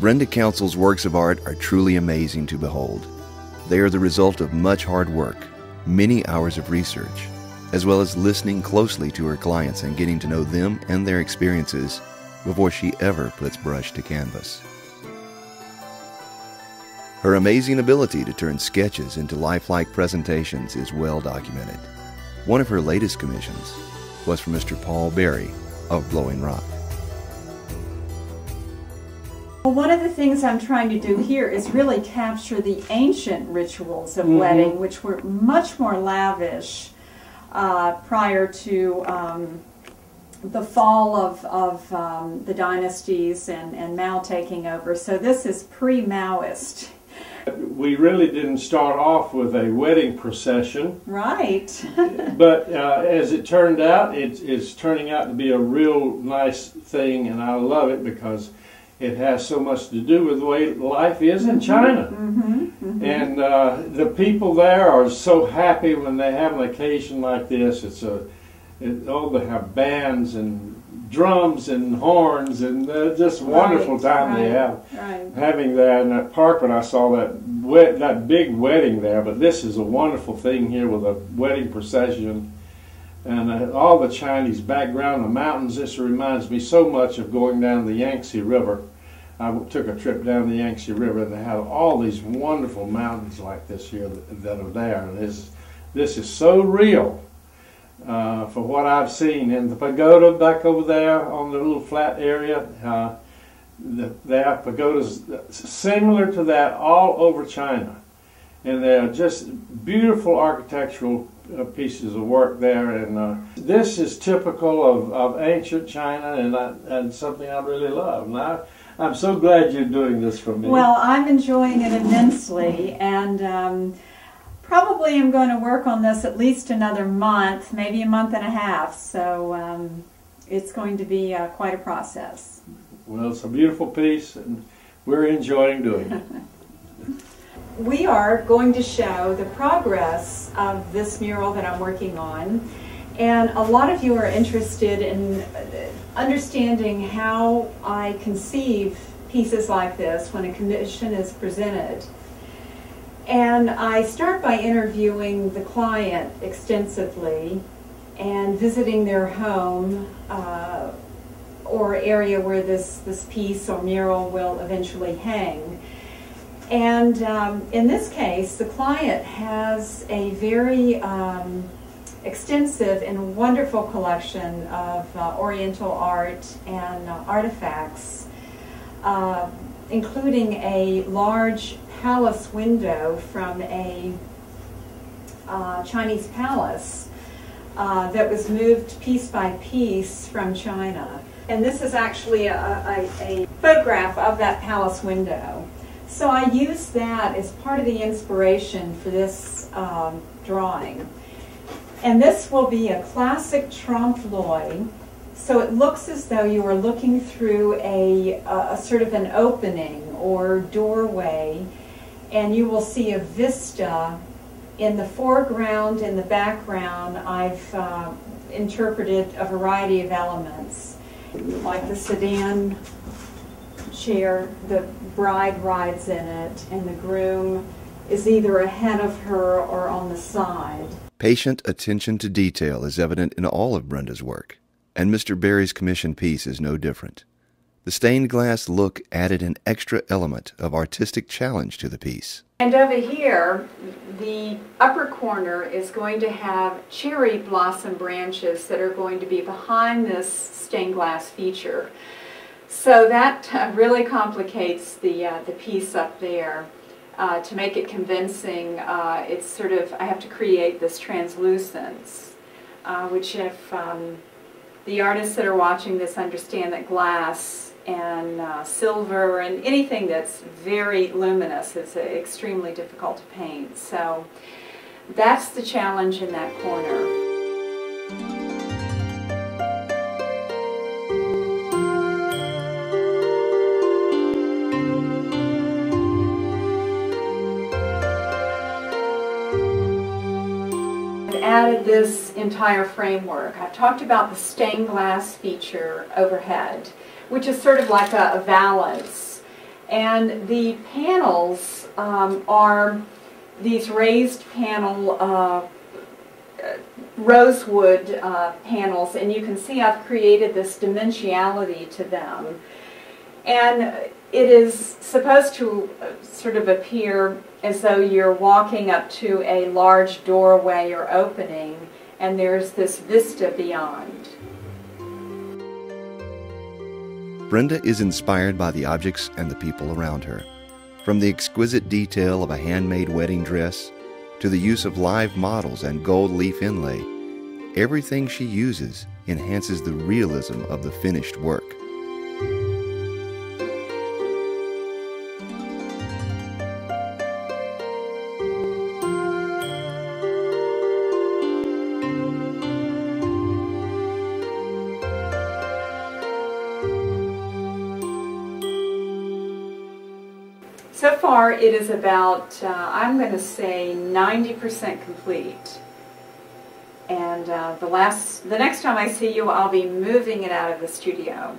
Brenda Councill's works of art are truly amazing to behold. They are the result of much hard work, many hours of research, as well as listening closely to her clients and getting to know them and their experiences before she ever puts brush to canvas. Her amazing ability to turn sketches into lifelike presentations is well documented. One of her latest commissions was for Mr. Paul Berry of Blowing Rock. Well, one of the things I'm trying to do here is really capture the ancient rituals of wedding, which were much more lavish prior to the fall of the dynasties and Mao taking over. So this is pre-Maoist. We really didn't start off with a wedding procession. Right. But as it turned out, it's turning out to be a real nice thing, and I love it because it has so much to do with the way life is in China. And the people there are so happy when they have an occasion like this. They have bands and drums and horns, and just a wonderful time they have having that in that park. When I saw that big wedding there, but this is a wonderful thing here with a wedding procession and all the Chinese background, the mountains. This reminds me so much of going down the Yangtze River. I took a trip down the Yangtze River, and they have all these wonderful mountains like this here that are there. And this is so real for what I've seen. And the pagoda back over there on the little flat area, there pagodas similar to that all over China. And they're just beautiful architectural pieces of work there. And this is typical of ancient China, and something I really love. And I'm so glad you're doing this for me. Well, I'm enjoying it immensely, and probably I'm going to work on this at least another month, maybe a month and a half, so it's going to be quite a process. Well, it's a beautiful piece, and we're enjoying doing it. We are going to show the progress of this mural that I'm working on, and a lot of you are interested in understanding how I conceive pieces like this when a commission is presented. And I start by interviewing the client extensively and visiting their home or area where this piece or mural will eventually hang. And in this case, the client has a very extensive and wonderful collection of Oriental art and artifacts, including a large palace window from a Chinese palace that was moved piece by piece from China. And this is actually a photograph of that palace window. So I used that as part of the inspiration for this drawing. And this will be a classic trompe-l'oeil, so it looks as though you are looking through a sort of an opening or doorway, and you will see a vista. In the foreground and the background, I've interpreted a variety of elements, like the sedan chair. The bride rides in it, and the groom is either ahead of her or on the side. Patient attention to detail is evident in all of Brenda's work, and Mr. Berry's commissioned piece is no different. The stained glass look added an extra element of artistic challenge to the piece. And over here, the upper corner is going to have cherry blossom branches that are going to be behind this stained glass feature. So that really complicates the piece up there. To make it convincing, it's sort of, I have to create this translucence, which if the artists that are watching this understand that glass and silver and anything that's very luminous is extremely difficult to paint. So that's the challenge in that corner. Added this entire framework. I've talked about the stained glass feature overhead, which is sort of like a valance. And the panels are these raised panel rosewood panels, and you can see I've created this dimensionality to them. And it is supposed to sort of appear as though you're walking up to a large doorway or opening, and there's this vista beyond. Brenda is inspired by the objects and the people around her. From the exquisite detail of a handmade wedding dress to the use of live models and gold leaf inlay, everything she uses enhances the realism of the finished work. So far, it is about, I'm going to say, 90% complete. And the next time I see you, I'll be moving it out of the studio.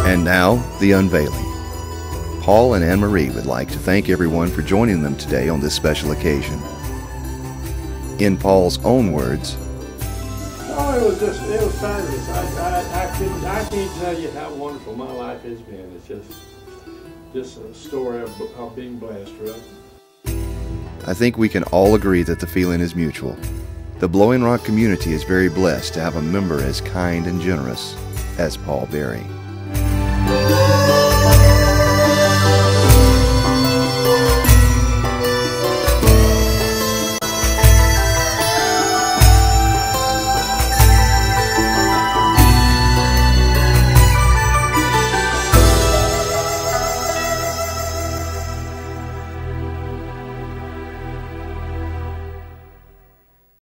And now, the unveiling. Paul and Anne-Marie would like to thank everyone for joining them today on this special occasion. In Paul's own words, oh, it was fabulous. I can't tell you how wonderful my life has been. It's just a story of being blessed, really. I think we can all agree that the feeling is mutual. The Blowing Rock community is very blessed to have a member as kind and generous as Paul Berry.